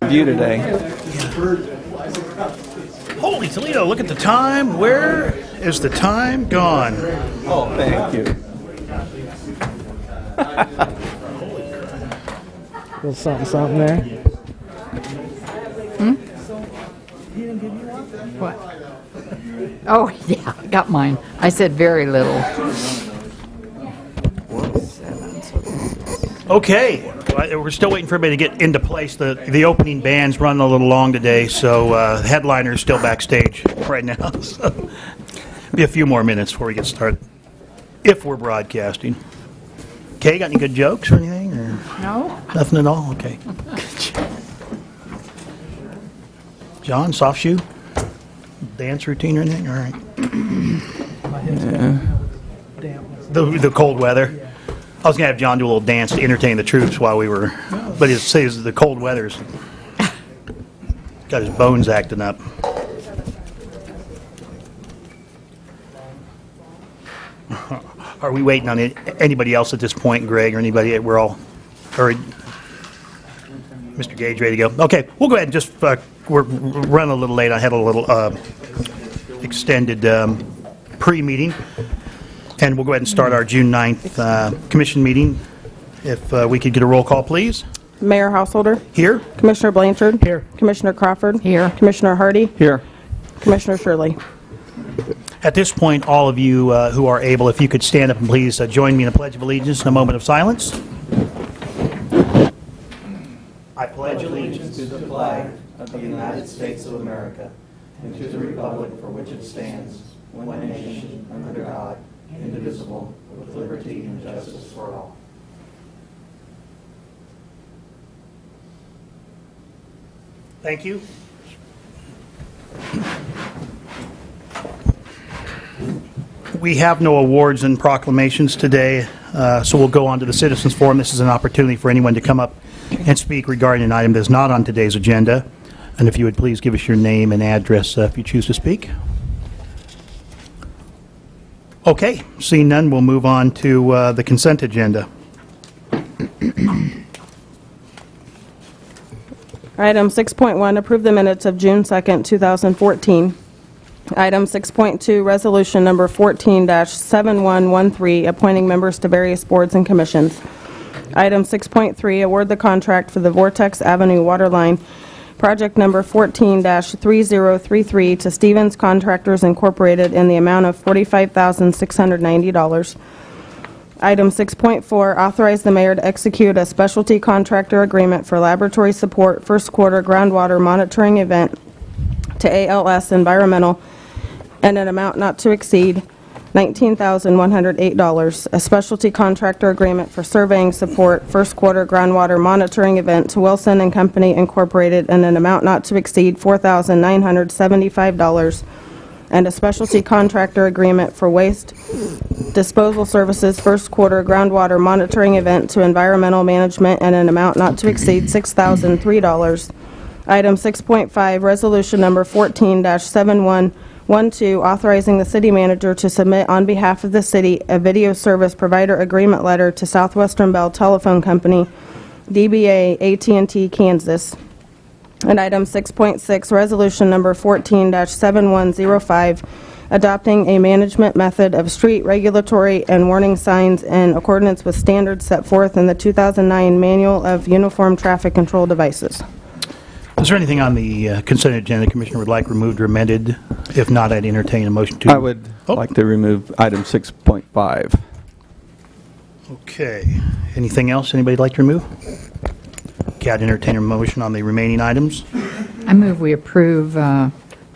view today. Holy Toledo, look at the time. Where is the time gone? Oh, thank you. Little something there. What? Oh, yeah, got mine. I said very little. Okay, we're still waiting for everybody to get into place. The opening band's running a little long today, so the headliner's still backstage right now. So be a few more minutes before we get started, if we're broadcasting. Kay, got any good jokes or anything? Or No? nothing at all? Okay. John, soft shoe? Dance routine or anything? All right. The cold weather. I was going to have John do a little dance to entertain the troops while we were, but it says the cold weather's got his bones acting up. Are we waiting on anybody else at this point, Greg, or anybody? We're all, or Mr. Gage, ready to go? Okay, we'll go ahead and just, we're running a little late. I had a little extended pre-meeting. And we'll go ahead and start our June 9th commission meeting. If we could get a roll call, please. Mayor Householder. Here. Commissioner Blanchard. Here. Commissioner Crawford. Here. Commissioner Hardy. Here. Commissioner Shirley. At this point, all of you who are able, if you could stand up and please join me in a Pledge of Allegiance in a moment of silence. I pledge allegiance to the flag of the United States of America and to the republic for which it stands, one nation, under God, indivisible, with liberty and justice for all. Thank you. We have no awards and proclamations today, so we'll go on to the Citizens Forum. This is an opportunity for anyone to come up and speak regarding an item that is not on today's agenda. And if you would please give us your name and address if you choose to speak. Okay, seeing none, we'll move on to the consent agenda. Item 6.1, approve the minutes of June 2nd, 2014. Item 6.2, resolution number 14-7113, appointing members to various boards and commissions. Item 6.3, award the contract for the Vortex Avenue Waterline project number 14-3033 to Stevens Contractors Incorporated in the amount of $45,690. Item 6.4, authorize the mayor to execute a specialty contractor agreement for laboratory support first quarter groundwater monitoring event to ALS Environmental and an amount not to exceed $19,108. A specialty contractor agreement for surveying support first quarter groundwater monitoring event to Wilson and Company Incorporated and an amount not to exceed $4,975. And a specialty contractor agreement for waste disposal services first quarter groundwater monitoring event to Environmental Management and an amount not to exceed $6,003. Item 6.5, resolution number 14-7112, authorizing the city manager to submit on behalf of the city a video service provider agreement letter to Southwestern Bell Telephone Company, DBA AT&T Kansas. And item 6.6, resolution number 14-7105, adopting a management method of street regulatory and warning signs in accordance with standards set forth in the 2009 Manual of Uniform Traffic Control Devices. Is there anything on the consent agenda the Commissioner would like removed or amended? If not, I'd entertain a motion to... I would like to remove item 6.5. Okay. Anything else anybody would like to remove? Okay, I'd entertain a motion on the remaining items. I move we approve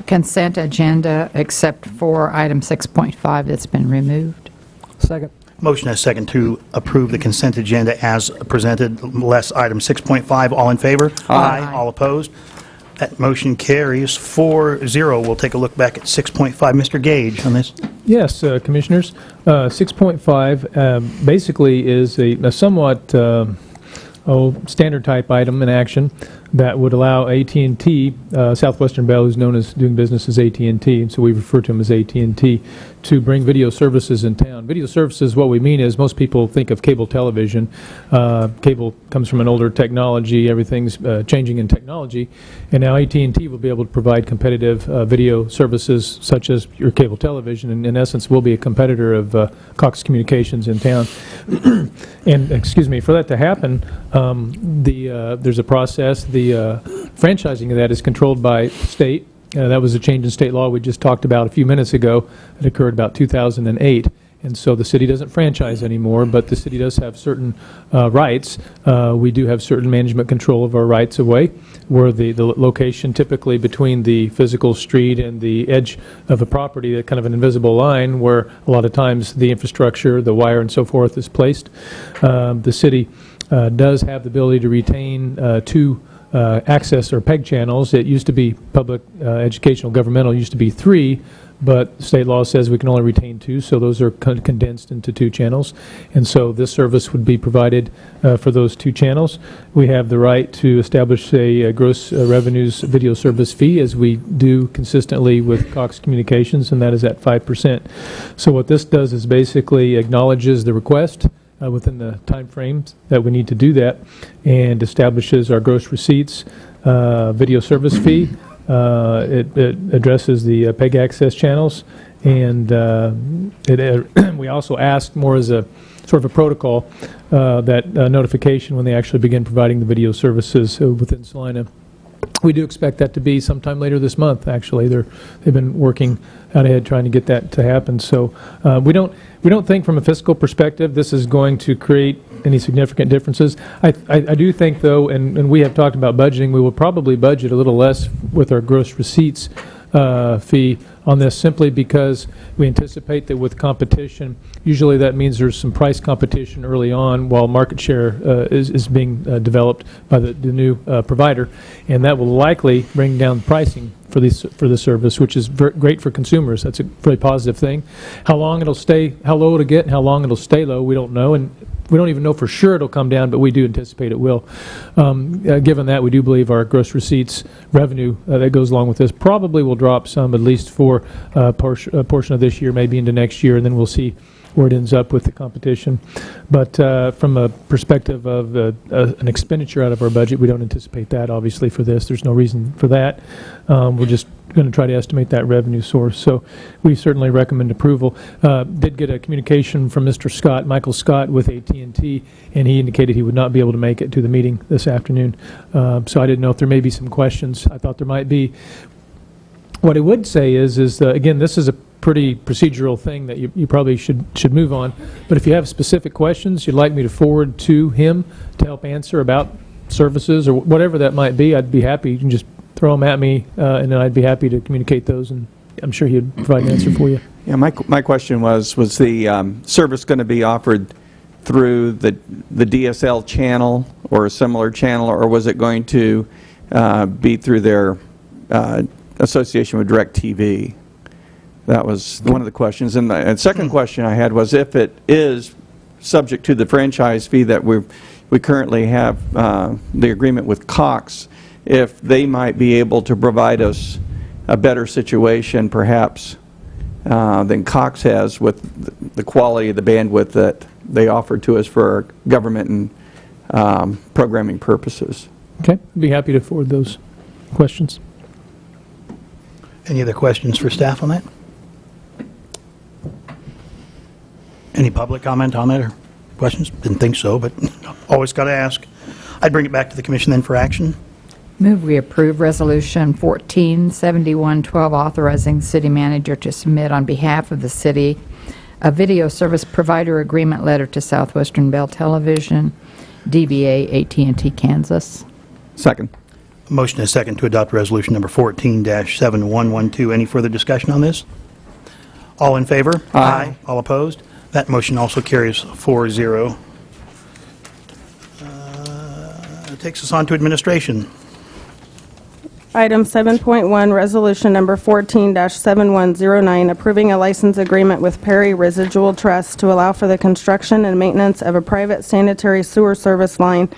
consent agenda except for item 6.5 that's been removed. Second. Motion and a second to approve the consent agenda as presented, less item 6.5. All in favor? Aye. All opposed? That motion carries 4-0. We'll take a look back at 6.5. Mr. Gage on this. Yes, Commissioners. 6.5 basically is a somewhat standard type item in action. that would allow AT&T, Southwestern Bell, who's known as doing business as AT&T, so we refer to them as AT&T, to bring video services in town. Video services, what we mean is most people think of cable television. Cable comes from an older technology. Everything's changing in technology. And now AT&T will be able to provide competitive video services such as your cable television. And in essence, will be a competitor of Cox Communications in town. And, excuse me, for that to happen, there's a process. The franchising of that is controlled by state. That was a change in state law we just talked about a few minutes ago. It occurred about 2008. And so the city doesn't franchise anymore, but the city does have certain rights. We do have certain management control of our rights of way, where the location typically between the physical street and the edge of a property, that kind of an invisible line where a lot of times the infrastructure, the wire and so forth is placed. The city does have the ability to retain two access or PEG channels. It used to be public, educational, governmental, used to be 3, but state law says we can only retain 2, so those are condensed into 2 channels. And so this service would be provided for those 2 channels. We have the right to establish a gross revenues video service fee, as we do consistently with Cox Communications, and that is at 5%. So what this does is basically acknowledges the request within the time frames that we need to do that, and establishes our gross receipts, video service fee. It addresses the PEG access channels, and we also ask more as a sort of a protocol that notification when they actually begin providing the video services within Salina. We do expect that to be sometime later this month. Actually, they've been working out ahead trying to get that to happen. So we don't think from a fiscal perspective this is going to create any significant differences. I do think, though, and we have talked about budgeting, we will probably budget a little less with our gross receipts fee on this, simply because we anticipate that with competition, usually that means there's some price competition early on while market share is being developed by the new provider, and that will likely bring down pricing for the service, which is great for consumers. That's a very positive thing. How long it'll stay, how low it'll get, and how long it'll stay low, we don't know, and we don't even know for sure it'll come down, but we do anticipate it will. Given that, we do believe our gross receipts revenue that goes along with this probably will drop some, at least for a portion of this year, maybe into next year, and then we'll see where it ends up with the competition. But from a perspective of an expenditure out of our budget, we don't anticipate that, obviously, for this. There's no reason for that. We're just going to try to estimate that revenue source. So we certainly recommend approval. Did get a communication from Mr. Scott, Michael Scott, with AT&T, and he indicated he would not be able to make it to the meeting this afternoon. So I didn't know if there may be some questions. I thought there might be. What I would say is again, this is a pretty procedural thing that you probably should move on. But if you have specific questions you'd like me to forward to him to help answer about services or whatever that might be, I'd be happy. You can just throw them at me, and then I'd be happy to communicate those, and I'm sure he'd provide an answer for you. Yeah, my question was the service going to be offered through the DSL channel or a similar channel, or was it going to be through their association with DirecTV? That was one of the questions. And the second question I had was, if it is subject to the franchise fee that we currently have the agreement with Cox, if they might be able to provide us a better situation perhaps than Cox has with the quality of the bandwidth that they offer to us for our government and programming purposes. Okay, I'd be happy to forward those questions. Any other questions for staff on that? Any public comment on that or questions? Didn't think so, but always got to ask. I'd bring it back to the commission then for action. Move we approve Resolution 147112, authorizing the city manager to submit on behalf of the city a video service provider agreement letter to Southwestern Bell Television, DBA AT&T Kansas. Second. A motion and a second to adopt resolution number 14-7112. Any further discussion on this? All in favor? Aye. All opposed? That motion also carries 4-0. It takes us on to administration. Item 7.1, resolution number 14-7109, approving a license agreement with Perry Residual Trust to allow for the construction and maintenance of a private sanitary sewer service line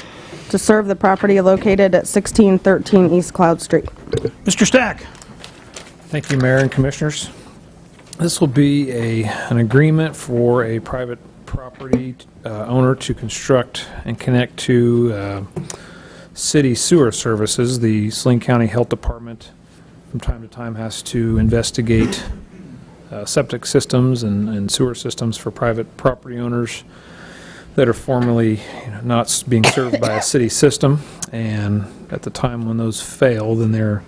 to serve the property located at 1613 East Cloud Street. Mr. Stack? Thank you, Mayor and Commissioners. This will be an agreement for a private property owner to construct and connect to city sewer services. The Saline County Health Department from time to time has to investigate septic systems and sewer systems for private property owners that are formerly not being served by a city system. And at the time when those fail, then they're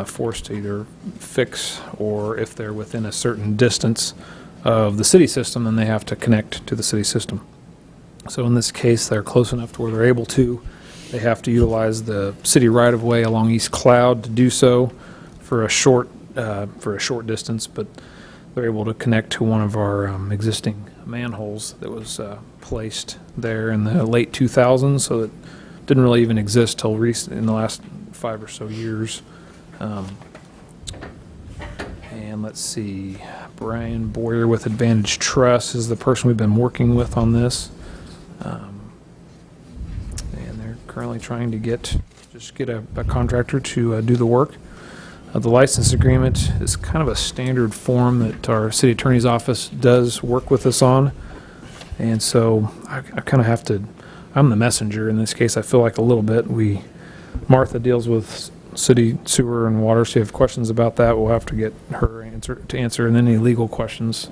forced to either fix, or if they're within a certain distance of the city system, then they have to connect to the city system. So in this case, they're close enough to where they're able to. They have to utilize the city right-of-way along East Cloud to do so for a short distance, but they're able to connect to one of our existing manholes that was placed there in the late 2000s, so it didn't really even exist till in the last 5 or so years. And let's see, Brian Boyer with Advantage Trust is the person we've been working with on this. And they're currently trying to get a contractor to do the work. The license agreement is kind of a standard form that our city attorney's office does work with us on. And so I kind of have to, I'm the messenger in this case, I feel like a little bit. Martha deals with city sewer and water, so if you have questions about that, we'll have to get her to answer, and any legal questions.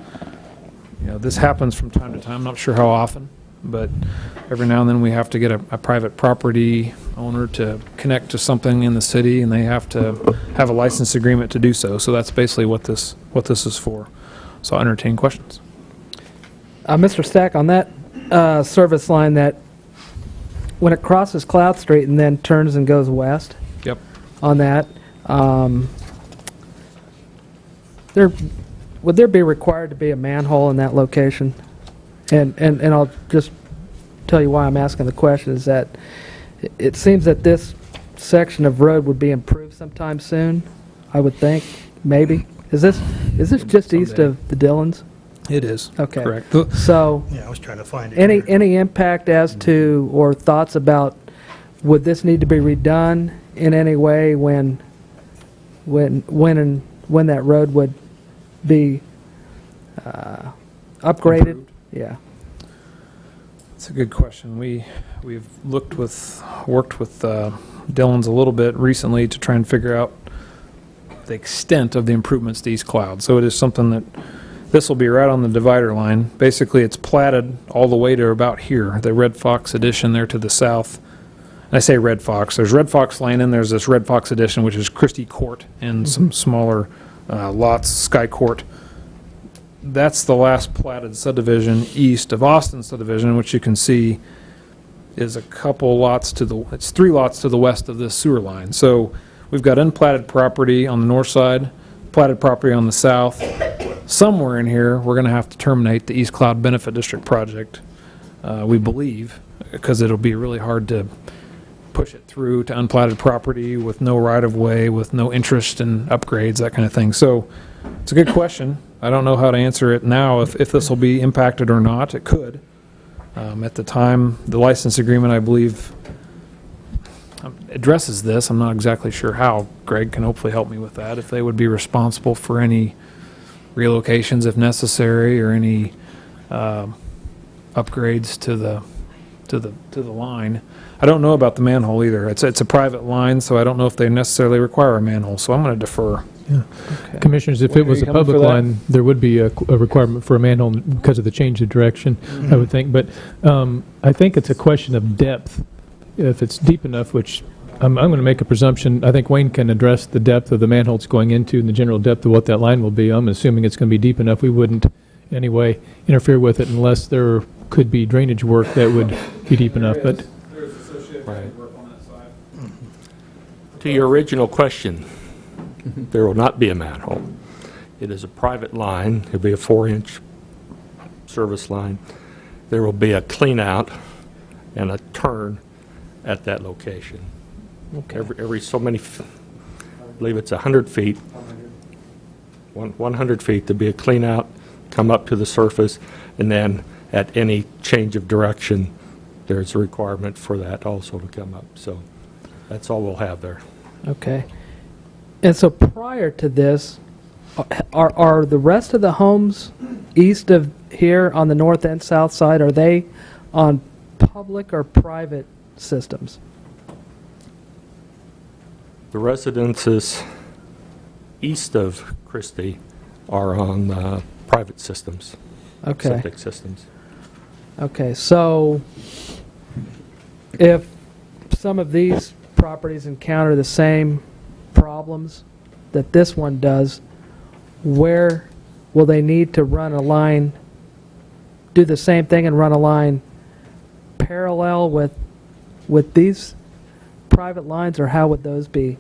This happens from time to time, I'm not sure how often, but every now and then we have to get a private property owner to connect to something in the city, and they have to have a license agreement to do so. So that's basically what this is for. So I'll entertain questions. Mr. Stack, on that service line, that when it crosses Cloud Street and then turns and goes west, Yep. on that, would there be required to be a manhole in that location? And I'll just tell you why I'm asking the question, is that it seems that this section of road would be improved sometime soon, I would think, maybe. Is this just east of the Dillons? It is. Okay. Correct. So Yeah, I was trying to find it. any impact as to, or thoughts about, would this need to be redone in any way when that road would be upgraded? Improved. Yeah. That's a good question. We've worked with Dillon's a little bit recently to try and figure out the extent of the improvements to East Cloud. So it is something that this will be right on the divider line. Basically, it's platted all the way to about here, the Red Fox addition there to the south. And I say Red Fox. There's Red Fox Lane, and there's this Red Fox addition, which is Christie Court and some smaller lots, Sky Court. That's the last platted subdivision east of Austin subdivision, which you can see is a couple lots it's 3 lots to the west of this sewer line. So we've got unplatted property on the north side, platted property on the south. Somewhere in here, we're going to have to terminate the East Cloud Benefit District project, we believe, because it'll be really hard to push it through to unplatted property with no right-of-way, with no interest in upgrades, that kind of thing. So it's a good question. I don't know how to answer it now, if this will be impacted or not. It could. At the time, the license agreement, I believe, addresses this. I'm not exactly sure how. Greg can hopefully help me with that. If they would be responsible for any relocations if necessary, or any upgrades to the line. I don't know about the manhole either. It's a private line, so I don't know if they necessarily require a manhole. So I'm going to defer. Okay. Commissioners, if it was a public line, there would be a requirement for a manhole because of the change of direction, I would think. But I think it's a question of depth. If it's deep enough, which I'm going to make a presumption, I think Wayne can address the depth of the manhole it's going into and the general depth of what that line will be. I'm assuming it's going to be deep enough. We wouldn't in any way interfere with it unless there could be drainage work that would be deep enough. But there's associated work on that side. To your original question, there will not be a manhole. It is a private line. It'll be a 4-inch service line. There will be a clean out and a turn at that location. Okay. Every so many, I believe it's 100 feet, 100 feet to be a clean out, come up to the surface, and then at any change of direction, there's a requirement for that also to come up. So that's all we'll have there. Okay. And so prior to this, are the rest of the homes east of here on the north and south side, are they on public or private systems? The residences east of Christie are on private systems, Okay. septic systems. Okay, so if some of these properties encounter the same problems that this one does, where will they need to run a line, do the same thing and run a line parallel with these private lines, or how would those be?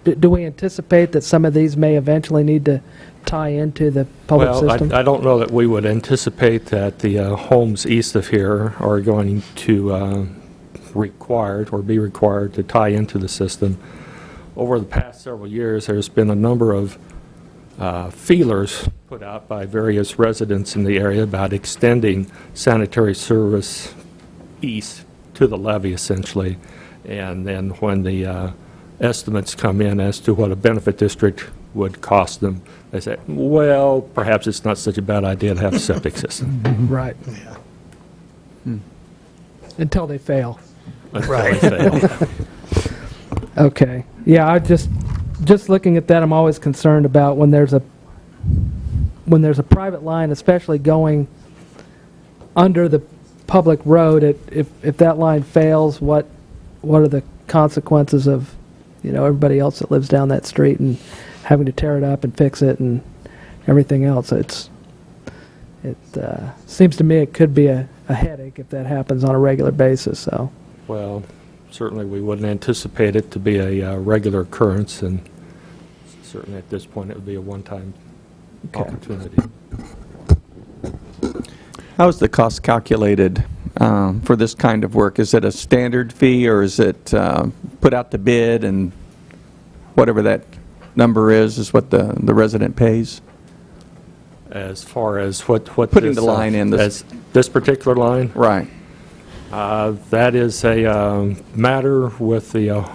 Do we anticipate that some of these may eventually need to tie into the public Well, system? I don't know that we would anticipate that the homes east of here are going to be required to tie into the system. Over the past several years, there's been a number of feelers put out by various residents in the area about extending sanitary service east to the levee, essentially. And then when the estimates come in as to what a benefit district would cost them, they say, well, perhaps it's not such a bad idea to have a septic system. Right. Until they fail. Right. Fail. Okay. Yeah, I just looking at that, I'm always concerned about when there's a private line, especially going under the public road. If that line fails, what are the consequences of, everybody else that lives down that street and having to tear it up and fix it and everything else? It seems to me it could be a headache if that happens on a regular basis. So. Well, certainly we wouldn't anticipate it to be a regular occurrence, and certainly at this point it would be a one-time opportunity. How is the cost calculated for this kind of work? Is it a standard fee, or is it put out to bid, and whatever that number is what the resident pays? As far as what Putting this, the line in this. as this particular line, Right. that is a matter with the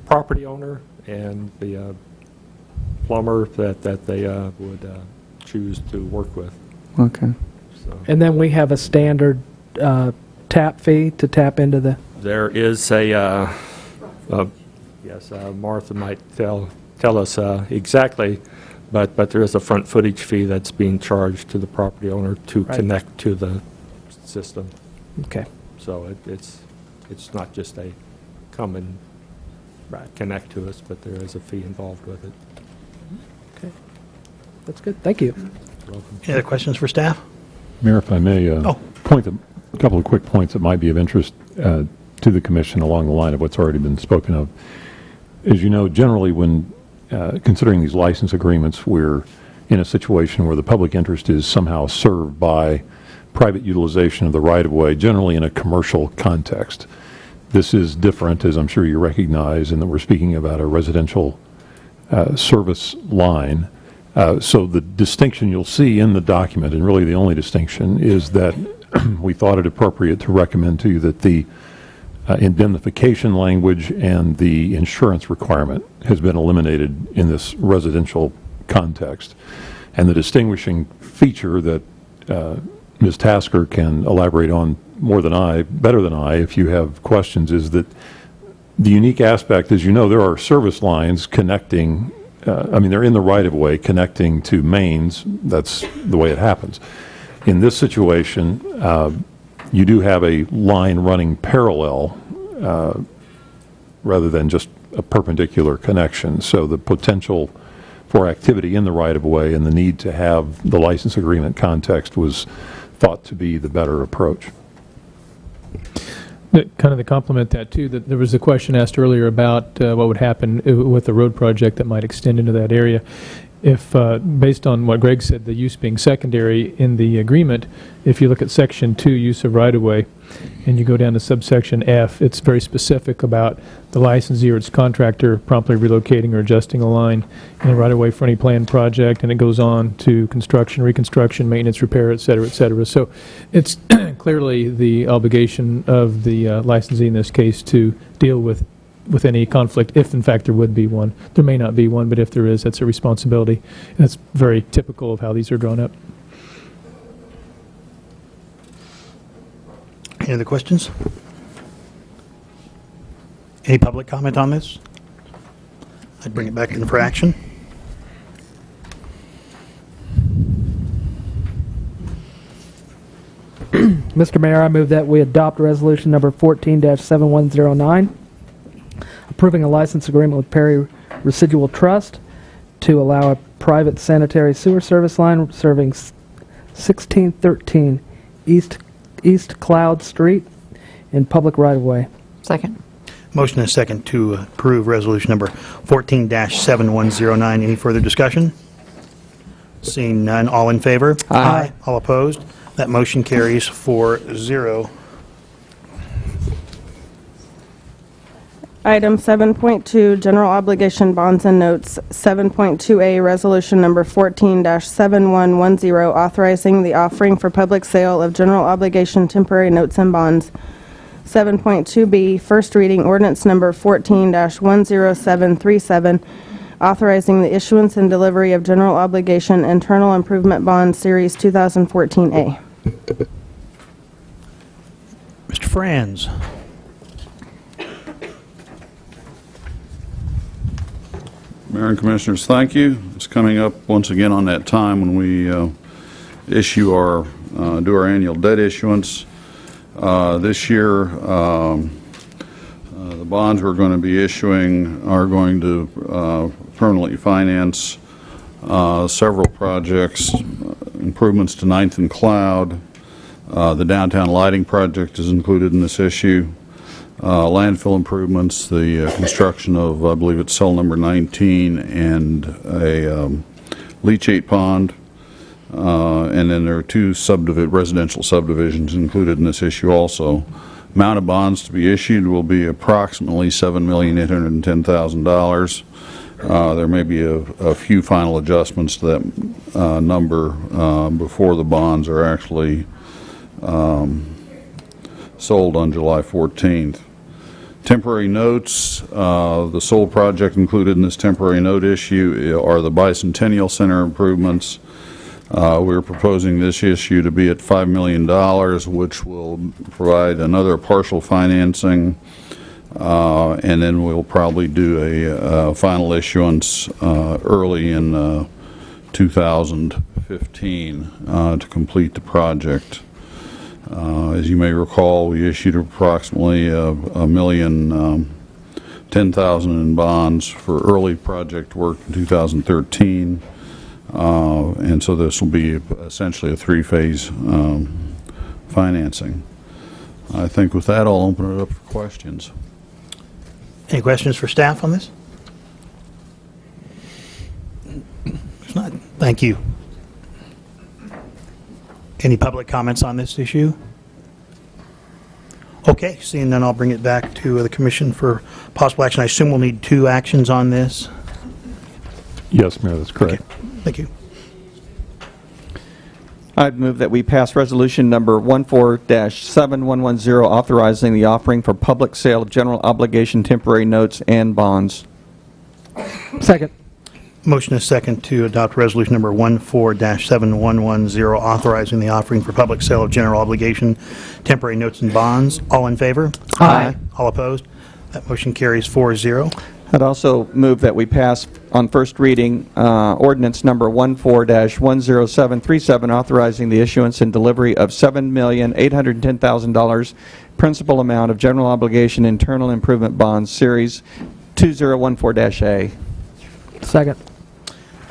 property owner and the plumber that they would choose to work with. Okay. So And then we have a standard tap fee to tap into the. there is yes, Martha might tell us exactly, but there is a front footage fee that's being charged to the property owner to Right. connect to the system. Okay. So it's not just a come and connect to us, but there is a fee involved with it. Okay. That's good. Thank you. Welcome. Any other questions for staff? Mayor, if I may, a couple of quick points that might be of interest to the Commission along the line of what's already been spoken of. As you know, generally when considering these license agreements, we're in a situation where the public interest is somehow served by private utilization of the right-of-way, generally in a commercial context. This is different, as I'm sure you recognize, in that we're speaking about a residential service line. So the distinction you'll see in the document, and really the only distinction, is that we thought it appropriate to recommend to you that the indemnification language and the insurance requirement has been eliminated in this residential context. And the distinguishing feature that Ms. Tasker can elaborate on better than I, if you have questions, is that the unique aspect, as you know, there are service lines connecting, they're in the right-of-way connecting to mains. That's the way it happens. In this situation, you do have a line running parallel rather than just a perpendicular connection. So the potential for activity in the right-of-way and the need to have the license agreement context was thought to be the better approach. Kind of to complement that, too, that there was a question asked earlier about what would happen with the road project that might extend into that area. if, based on what Greg said, the use being secondary in the agreement, if you look at Section 2, use of right-of-way, and you go down to subsection F, it's very specific about the licensee or its contractor promptly relocating or adjusting a line in a right-of-way for any planned project, and it goes on to construction, reconstruction, maintenance, repair, et cetera, et cetera. So it's clearly the obligation of the licensee in this case to deal with any conflict, if in fact there would be one. There may not be one, but if there is, that's a responsibility. And that's very typical of how these are drawn up. Any other questions? Any public comment on this? I'd bring it back in for action. Mr. Mayor, I move that we adopt resolution number 14-7109, approving a license agreement with Perry Residual Trust to allow a private sanitary sewer service line serving 1613 East Cloud Street in public right-of-way. Second. Motion and a second to approve resolution number 14-7109. Any further discussion? Seeing none, all in favor? Aye. All opposed? That motion carries 4-0. Item 7.2, General Obligation Bonds and Notes. 7.2A, Resolution Number 14-7110, authorizing the offering for public sale of general obligation temporary notes and bonds. 7.2B, First Reading Ordinance Number 14-10737, authorizing the issuance and delivery of general obligation internal improvement bond Series 2014A. Mr. Franz. Mayor and Commissioners, thank you. It's coming up once again on that time when we do our annual debt issuance. This year, the bonds we're going to be issuing are going to permanently finance several projects, improvements to 9th and Cloud. The downtown lighting project is included in this issue. Landfill improvements, the construction of, I believe it's cell number 19, and a leachate pond. And then there are two residential subdivisions included in this issue also. Amount of bonds to be issued will be approximately $7,810,000. There may be a few final adjustments to that number before the bonds are actually sold on July 14th. Temporary notes, the sole project included in this temporary note issue are the Bicentennial Center improvements. We're proposing this issue to be at $5 million, which will provide another partial financing, and then we'll probably do a final issuance early in 2015 to complete the project. As you may recall, we issued approximately $1,010,000 in bonds for early project work in 2013, and so this will be essentially a three-phase financing. I think with that, I'll open it up for questions. Any questions for staff on this? If not, thank you. Any public comments on this issue? Okay, seeing none, I'll bring it back to the Commission for possible action. I assume we'll need two actions on this. Yes, Mayor, that's correct. Okay, thank you. I'd move that we pass resolution number 14-7110, authorizing the offering for public sale of general obligation temporary notes and bonds. Second. Motion is second to adopt resolution number 14-7110, authorizing the offering for public sale of general obligation temporary notes and bonds. All in favor? Aye. All opposed? That motion carries 4-0. I'd also move that we pass on first reading ordinance number 14-10737, authorizing the issuance and delivery of $7,810,000 principal amount of general obligation internal improvement bonds, Series 2014-A. Second.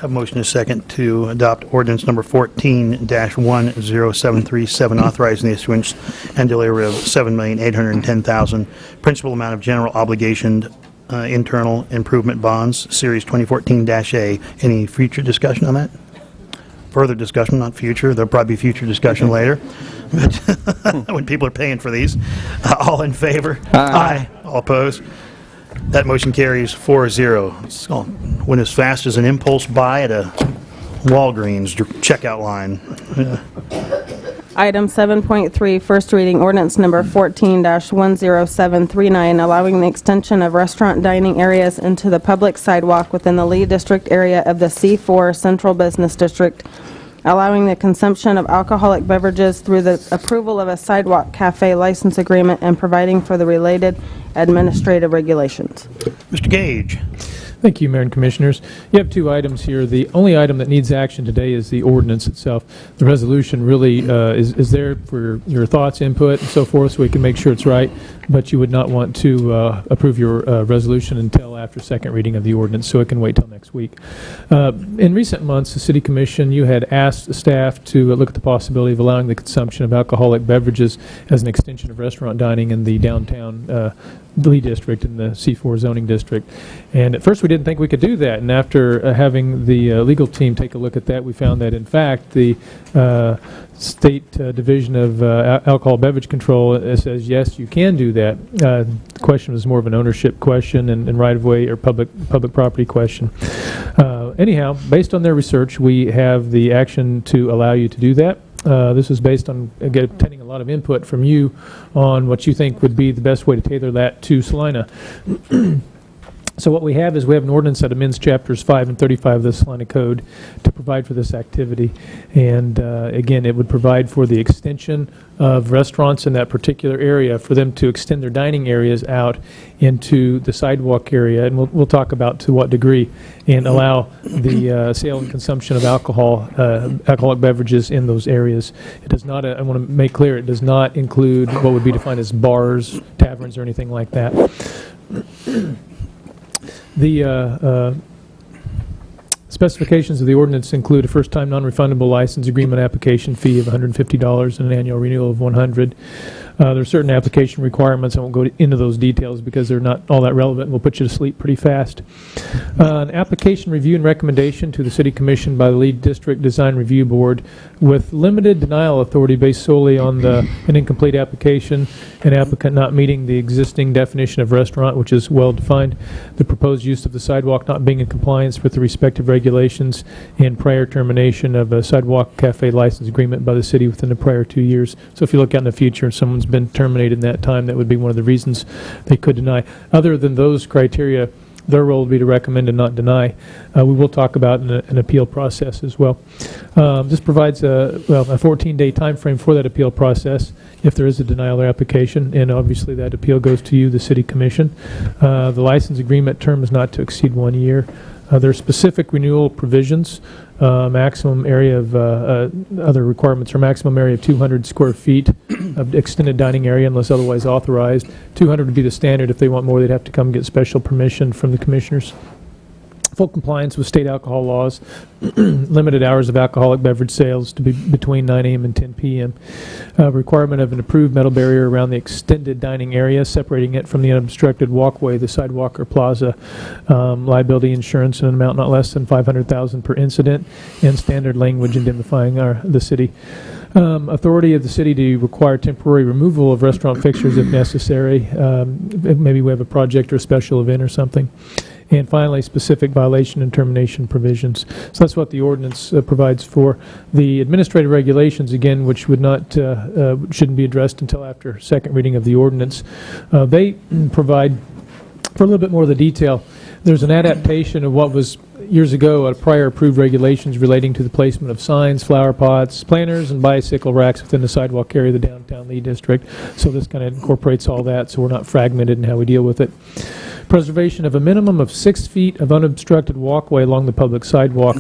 Have a motion is second to adopt ordinance number 14-10737, authorizing the issuance and delivery of $7,810,000 principal amount of general obligation internal improvement bonds, Series 2014-A. Any future discussion on that? Further discussion, not future. There'll probably be future discussion later. When people are paying for these. All in favor? Aye. All opposed? That motion carries 4-0. It's going to went as fast as an impulse buy at a Walgreens checkout line. Item 7.3, first reading, ordinance number 14-10739, allowing the extension of restaurant dining areas into the public sidewalk within the Lee District area of the C4 Central Business District, allowing the consumption of alcoholic beverages through the approval of a sidewalk cafe license agreement, and providing for the related administrative regulations. Mr. Gage. Thank you, Mayor and Commissioners. You have two items here. The only item that needs action today is the ordinance itself. The resolution really is there for your thoughts, input, and so forth, so we can make sure it's right, but you would not want to approve your resolution until after second reading of the ordinance, so it can wait till next week. In recent months, the City Commission, you had asked the staff to look at the possibility of allowing the consumption of alcoholic beverages as an extension of restaurant dining in the downtown Lee District in the C4 zoning district. And at first we didn't think we could do that, and after having the legal team take a look at that, we found that in fact the State Division of Alcohol Beverage Control says yes, you can do that. The question was more of an ownership question and right-of-way or public property question. Anyhow, based on their research, we have the action to allow you to do that. This is based on obtaining a lot of input from you on what you think would be the best way to tailor that to Salina. So what we have is we have an ordinance that amends chapters 5 and 35 of the Salina Code to provide for this activity. And again, it would provide for the extension of restaurants in that particular area for them to extend their dining areas out into the sidewalk area. And we'll talk about to what degree, and allow the sale and consumption of alcoholic beverages in those areas. It does not, I want to make clear, it does not include what would be defined as bars, taverns, or anything like that. The specifications of the ordinance include a first-time non-refundable license agreement application fee of $150 and an annual renewal of $100. There are certain application requirements. I won't go into those details because they're not all that relevant, and we'll put you to sleep pretty fast. An application review and recommendation to the City Commission by the Lead District Design Review Board with limited denial authority based solely on an incomplete application, an applicant not meeting the existing definition of restaurant, which is well defined, the proposed use of the sidewalk not being in compliance with the respective regulations, and prior termination of a sidewalk cafe license agreement by the city within the prior 2 years. So if you look out in the future and someone's been terminated in that time, that would be one of the reasons they could deny. Other than those criteria, their role would be to recommend and not deny. We will talk about an appeal process as well. This provides a 14-day time frame for that appeal process if there is a denial or application, and obviously that appeal goes to you, the City Commission. The license agreement term is not to exceed 1 year. There are specific renewal provisions. Maximum area of other requirements are maximum area of 200 square feet of extended dining area unless otherwise authorized. 200 would be the standard. If they want more, they'd have to come get special permission from the commissioners. Full compliance with state alcohol laws, limited hours of alcoholic beverage sales to be between 9 a.m. and 10 p.m. Requirement of an approved metal barrier around the extended dining area, separating it from the unobstructed walkway, the sidewalk or plaza. Liability insurance in an amount not less than $500,000 per incident, and standard language indemnifying the city. Authority of the city to require temporary removal of restaurant fixtures if necessary. Maybe we have a project or a special event or something. And finally, specific violation and termination provisions. So that's what the ordinance provides for. The administrative regulations, again, which would not shouldn't be addressed until after second reading of the ordinance, they provide for a little bit more of the detail. There's an adaptation of what was years ago prior approved regulations relating to the placement of signs, flower pots, planters, and bicycle racks within the sidewalk area of the downtown Lee District. So this kind of incorporates all that, so we're not fragmented in how we deal with it. Preservation of a minimum of 6 feet of unobstructed walkway along the public sidewalk,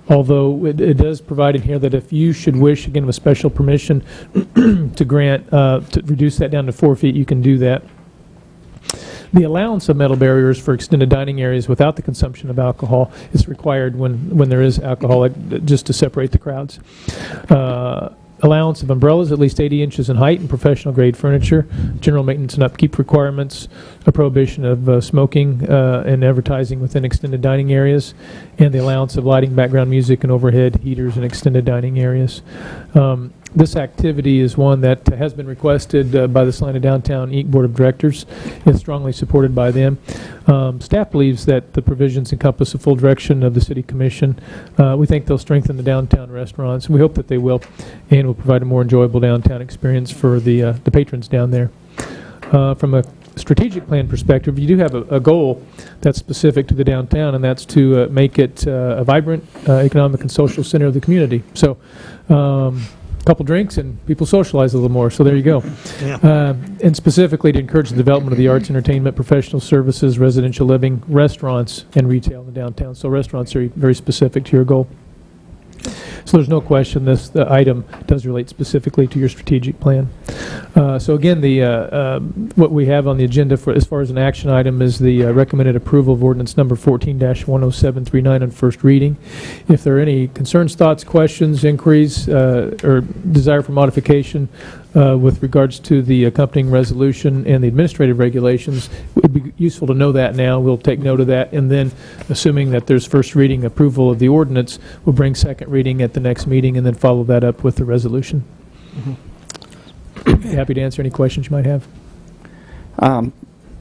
although it does provide in here that if you should wish, again, with special permission to grant, to reduce that down to 4 feet, you can do that. The allowance of metal barriers for extended dining areas without the consumption of alcohol is required when there is alcoholic, just to separate the crowds. allowance of umbrellas at least 80 inches in height and professional-grade furniture, general maintenance and upkeep requirements, a prohibition of smoking and advertising within extended dining areas, and the allowance of lighting, background music, and overhead heaters in extended dining areas. This activity is one that has been requested by the Salina Downtown Inc. Board of Directors. It's strongly supported by them. Staff believes that the provisions encompass the full direction of the City Commission. We think they'll strengthen the downtown restaurants, and we hope that they will, and will provide a more enjoyable downtown experience for the patrons down there. From a strategic plan perspective, you do have a goal that's specific to the downtown, and that's to make it a vibrant economic and social center of the community. So, couple drinks and people socialize a little more, so there you go. Yeah. And specifically to encourage the development of the arts, entertainment, professional services, residential living, restaurants, and retail in the downtown. So restaurants are very specific to your goal. So there's no question this item does relate specifically to your strategic plan. So again, what we have on the agenda for as far as an action item is the recommended approval of ordinance number 14-10739 on first reading. If there are any concerns, thoughts, questions, inquiries, or desire for modification with regards to the accompanying resolution and the administrative regulations, it would be useful to know that now. We'll take note of that, and then, assuming that there's first reading approval of the ordinance, we'll bring second reading at the next meeting and then follow that up with the resolution. Happy to answer any questions you might have.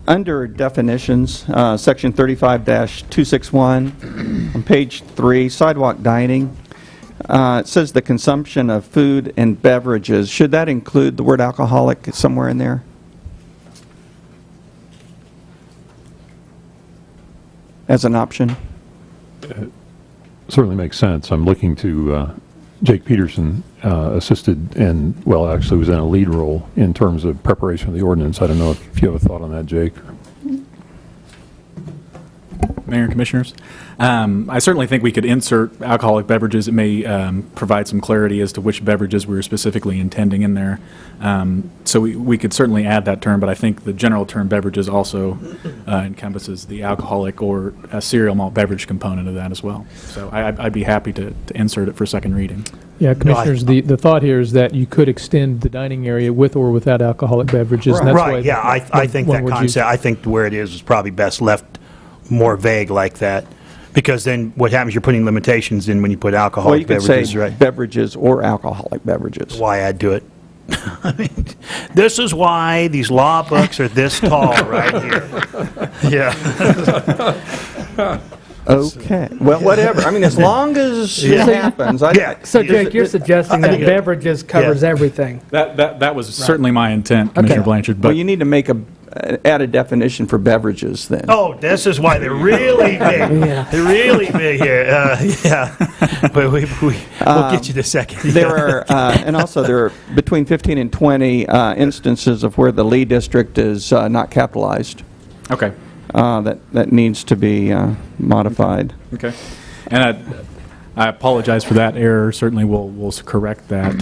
Under definitions, section 35-261, on page 3, sidewalk dining, it says the consumption of food and beverages. Should that include the word alcoholic somewhere in there? As an option? Certainly makes sense. I'm looking to Jake Peterson assisted and, well, actually was in a lead role in terms of preparation of the ordinance. I don't know if you have a thought on that, Jake. Mayor and Commissioners, I certainly think we could insert alcoholic beverages. It may provide some clarity as to which beverages we were specifically intending in there. So we could certainly add that term, but I think the general term beverages also encompasses the alcoholic or a cereal malt beverage component of that as well. So I'd be happy to insert it for second reading. Yeah, Commissioners, the thought here is that you could extend the dining area with or without alcoholic beverages. And that's why Right, yeah, I think that concept, I think where it is probably best left more vague like that, because then what happens, you're putting limitations in when you put Well, you alcoholic could beverages, say right? beverages or alcoholic beverages. Why I'd do it. I mean, this is why these law books are this tall right here. Yeah. Okay. Well, whatever. I mean, as long as it happens. Yeah. So, Jake, you're suggesting that beverages covers everything? That was certainly my intent, Commissioner Blanchard. But Well, you need to make add a definition for beverages then. Oh, this is why they're really big. Yeah. They're really big here. Yeah. But we'll get you the second. There are, and also there are between 15 and 20 instances of where the Lee district is not capitalized. okay. That needs to be modified. Okay. And I apologize for that error. Certainly we'll correct that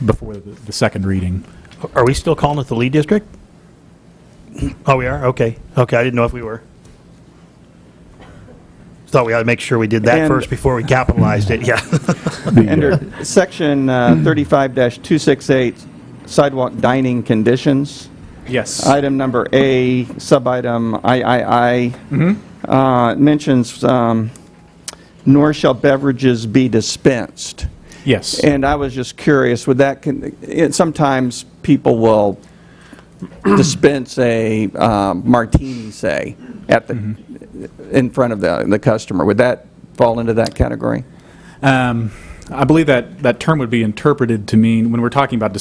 before the second reading. Are we still calling it the Lee District? Oh, we are? Okay. Okay, I didn't know if we were. Thought we ought to make sure we did that And- first before we capitalized it, yeah. Under section 35-268, sidewalk dining conditions, Yes. item number A, sub-item III, mentions, nor shall beverages be dispensed. Yes. And I was just curious, would that, sometimes people will dispense a martini, say, at the, in front of the customer. Would that fall into that category? I believe that term would be interpreted to mean, when we're talking about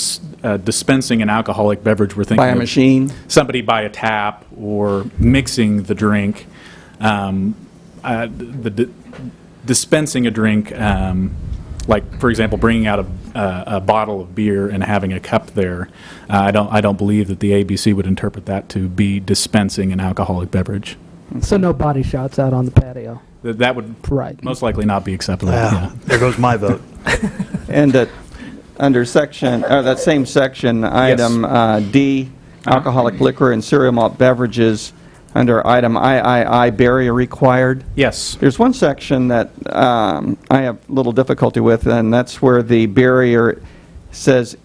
dispensing an alcoholic beverage, we're thinking By a of machine? somebody by a tap or mixing the drink. Dispensing a drink, like, for example, bringing out a bottle of beer and having a cup there, I don't believe that the ABC would interpret that to be dispensing an alcoholic beverage. So no body shots out on the patio? That would Right. most likely not be acceptable. Yeah. There goes my vote. And under section, that same section, item D, alcoholic liquor and cereal malt beverages, under item III, barrier required. Yes. There's one section that I have a little difficulty with, and that's where the barrier says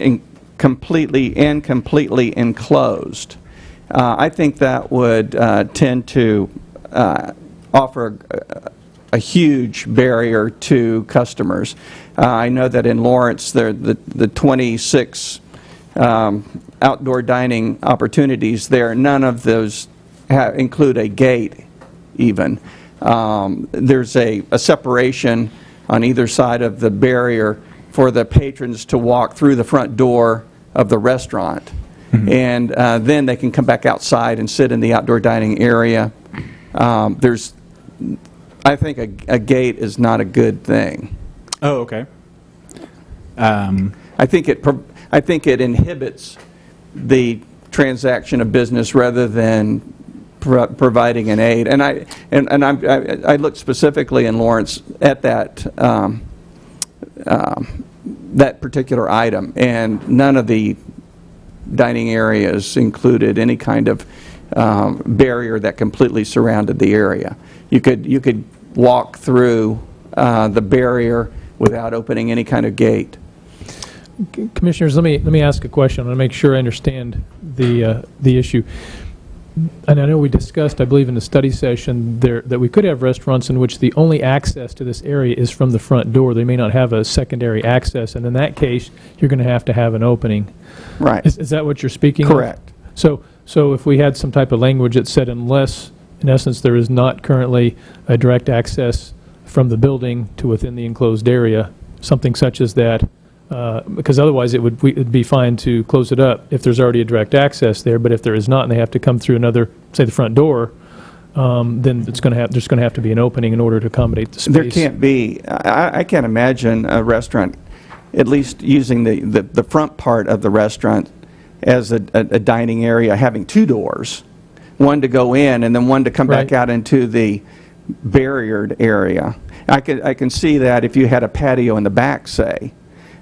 completely enclosed. I think that would tend to offer a huge barrier to customers. I know that in Lawrence, the 26 outdoor dining opportunities there, none of those include a gate even. There's a separation on either side of the barrier for the patrons to walk through the front door of the restaurant. And then they can come back outside and sit in the outdoor dining area. I think a gate is not a good thing. Oh, okay. I think it inhibits the transaction of business rather than providing an aid. And I looked specifically in Lawrence at that particular item, and none of the dining areas included any kind of barrier that completely surrounded the area. You could walk through the barrier without opening any kind of gate. Commissioners, let me ask a question. I want to make sure I understand the issue. And I know we discussed, I believe in the study session, that we could have restaurants in which the only access to this area is from the front door. They may not have a secondary access, and in that case, you're going to have an opening. Right. Is that what you're speaking of? Correct. So if we had some type of language that said unless, in essence, there is not currently a direct access from the building to within the enclosed area, something such as that, because otherwise it'd be fine to close it up if there's already a direct access there, but if there is not and they have to come through another, say the front door, then there's going to have to be an opening in order to accommodate the space. There can't be. I can't imagine a restaurant, at least using the front part of the restaurant as a dining area, having two doors, one to go in and then one to come back out into the barriered area. I can see that if you had a patio in the back, say,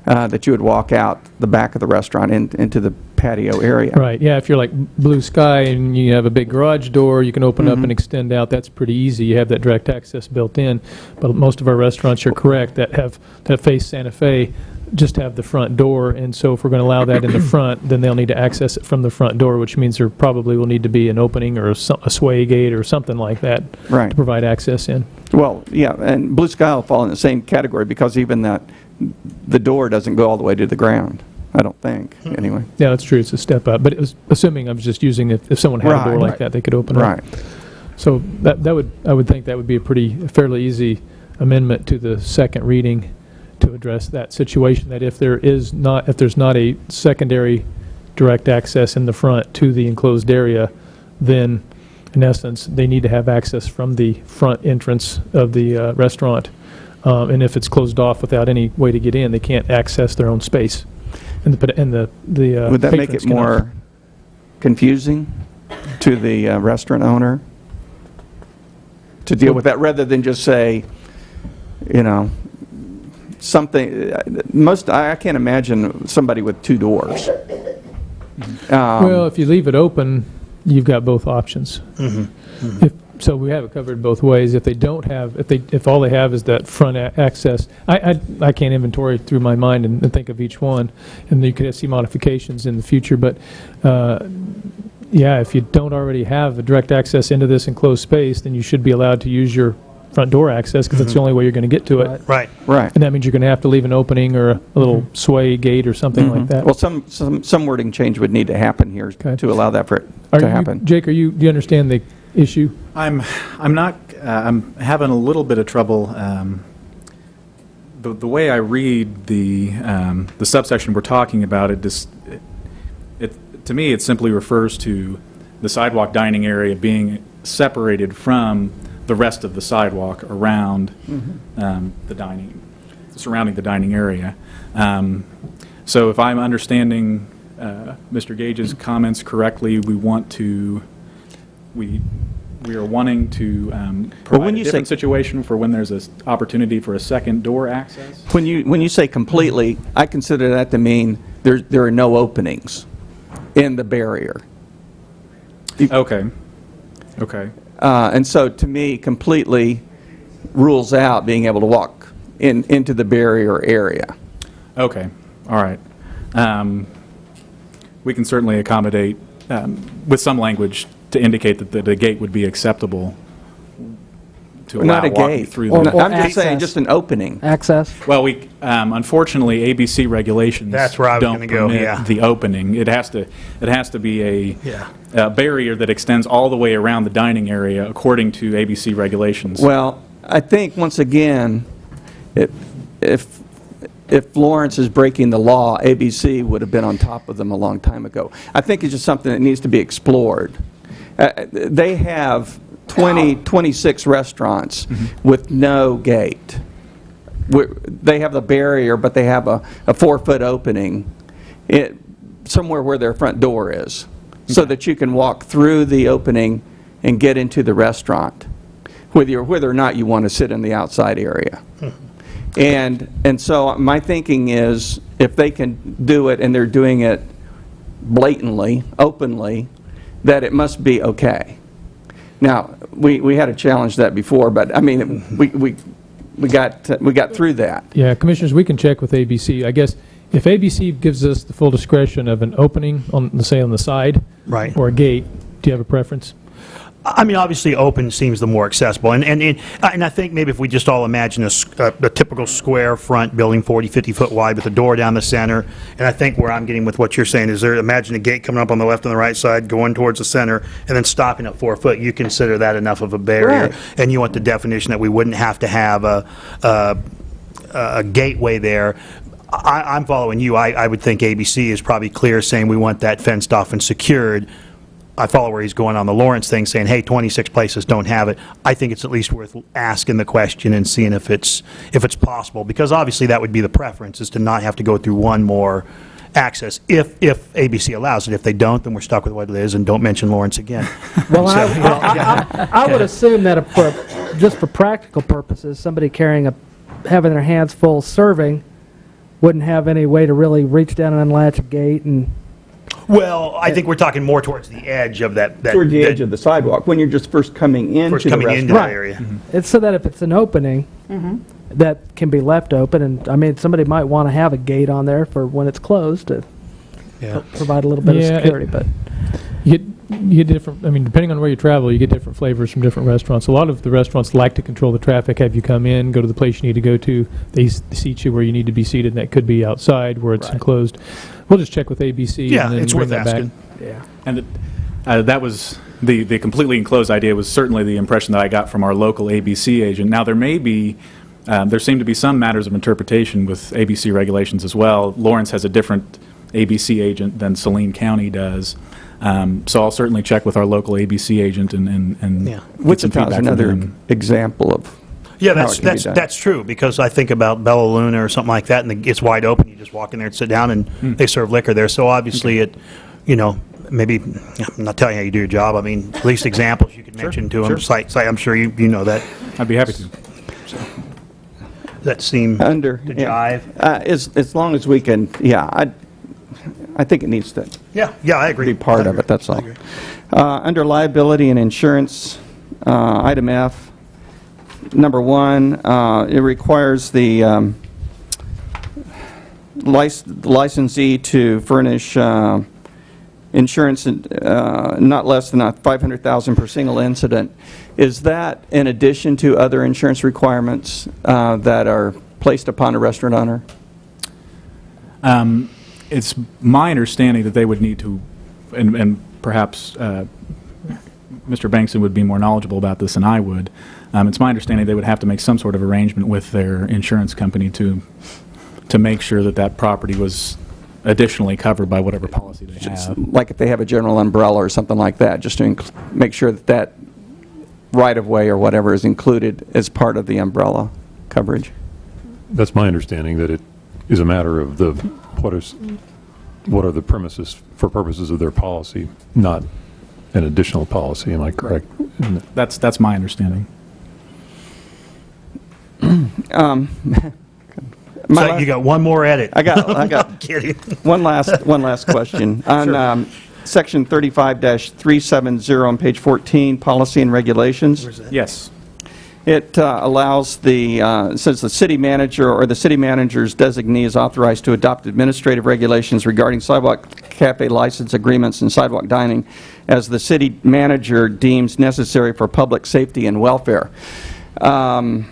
that you would walk out the back of the restaurant into the patio area. Right, yeah, if you're like Blue Sky and you have a big garage door, you can open up and extend out. That's pretty easy. You have that direct access built in. But most of our restaurants, you're correct, that face Santa Fe just have the front door, and so if we're going to allow that in the front, then they'll need to access it from the front door, which means there probably will need to be an opening or a sway gate or something like that to provide access in. Well, yeah, and Blue Sky will fall in the same category because even the door doesn't go all the way to the ground, I don't think, anyway. Yeah, that's true. It's a step up. But it was assuming I was just using if someone had a door like that, they could open it up. So I would think that would be a fairly easy amendment to the second reading to address that situation, that if there's not a secondary direct access in the front to the enclosed area, then in essence they need to have access from the front entrance of the restaurant. And if it's closed off without any way to get in, they can't access their own space. And the would that make it more confusing to the restaurant owner to deal with that, rather than just say, something? I can't imagine somebody with two doors. Well, if you leave it open, you've got both options. So we have it covered both ways. If they don't have, if all they have is that front access, I can't inventory through my mind and think of each one, and you could see modifications in the future. But yeah, if you don't already have a direct access into this enclosed space, then you should be allowed to use your front door access, because that's the only way you're going to get to it. Right. And that means you're going to have to leave an opening or a little sway gate or something like that. Well, some wording change would need to happen here to allow that for it to happen. Jake, do you understand the issue? I'm having a little bit of trouble. The way I read the subsection we're talking about, to me it simply refers to the sidewalk dining area being separated from the rest of the sidewalk around surrounding the dining area. So if I'm understanding Mr. Gage's comments correctly, we are wanting to provide a different situation for when there's an opportunity for a second door access? When you say completely, I consider that to mean there are no openings in the barrier. Okay. And so to me, completely rules out being able to walk into the barrier area. Okay. All right. We can certainly accommodate with some language to indicate that the gate would be acceptable to allow Not a walking gate. through Or- the... or I'm just saying, access. just an opening. Access? Well, we, unfortunately, ABC regulations That's where I was don't gonna go, permit yeah. the opening. It has to be Yeah. a barrier that extends all the way around the dining area according to ABC regulations. Well, I think, once again, if Lawrence is breaking the law, ABC would have been on top of them a long time ago. I think it's just something that needs to be explored. They have 26 restaurants with no gate. They have the barrier, but they have a 4-foot opening somewhere where their front door is, so that you can walk through the opening and get into the restaurant, whether or not you want to sit in the outside area. And so my thinking is, if they can do it and they're doing it blatantly, openly, that it must be okay. Now, we had to challenge that before, but I mean, we got through that. Yeah, Commissioners, we can check with ABC. I guess if ABC gives us the full discretion of an opening, say, on the side, Right. or a gate, do you have a preference? I mean, obviously, open seems the more accessible, and I think maybe if we just all imagine a typical square front building, 40, 50 foot wide, with a door down the center, and I think where I'm getting with what you're saying is, imagine a gate coming up on the left and the right side, going towards the center, and then stopping at 4 foot. You consider that enough of a barrier, Right. and you want the definition that we wouldn't have to have a gateway there. I'm following you. I would think ABC is probably clear, saying we want that fenced off and secured. I follow where he's going on the Lawrence thing, saying, hey, 26 places don't have it. I think it's at least worth asking the question and seeing if it's possible, because obviously that would be the preference, is to not have to go through one more access, if ABC allows it. If they don't, then we're stuck with what it is, and don't mention Lawrence again. Well, I would assume that just for practical purposes, somebody having their hands full serving wouldn't have any way to really reach down and unlatch a gate and... Well, I think we're talking more towards the edge of that. Toward the edge of the sidewalk, when you're just first coming into the restaurant. into that area. It's so that if it's an opening, that can be left open, and, I mean, somebody might want to have a gate on there for when it's closed to provide a little bit of security, but... You get different, I mean, depending on where you travel, you get different flavors from different restaurants. A lot of the restaurants like to control the traffic, have you come in, go to the place you need to go to. They seat you where you need to be seated, and that could be outside where it's enclosed. We'll just check with ABC Yeah, and then it's bring worth that back. asking. Yeah. And that was the completely enclosed idea was certainly the impression that I got from our local ABC agent. Now, there seem to be some matters of interpretation with ABC regulations as well. Lawrence has a different ABC agent than Saline County does. So I'll certainly check with our local ABC agent and get some Wichita's feedback from another them. example of Yeah, how it can be done. that's true, because I think about Bella Luna or something like that, and it's wide open. You just walk in there and sit down, and they serve liquor there. So obviously, maybe I'm not telling you how you do your job. I mean, at least examples you could mention to them. I'm sure you know that. I'd be happy to. That seem to jive. As long as we can, I think it needs to Yeah, I agree. be part of it, that's all. Under liability and insurance, item F, number 1, it requires the licensee to furnish insurance not less than $500,000 per single incident. Is that in addition to other insurance requirements that are placed upon a restaurant owner? It's my understanding that they would need to, and perhaps Mr. Bankson would be more knowledgeable about this than I would. It's my understanding they would have to make some sort of arrangement with their insurance company to make sure that property was additionally covered by whatever policy they have. Like if they have a general umbrella or something like that, just to make sure that right-of-way or whatever is included as part of the umbrella coverage. That's my understanding, that it is a matter of what are the premises for purposes of their policy, not an additional policy. Am I correct? That's my understanding. So you got one more edit. I got Kidding. one last question. On section 35-370 on page 14, policy and regulations. Yes. It allows says the city manager or the city manager's designee is authorized to adopt administrative regulations regarding sidewalk cafe license agreements and sidewalk dining as the city manager deems necessary for public safety and welfare. I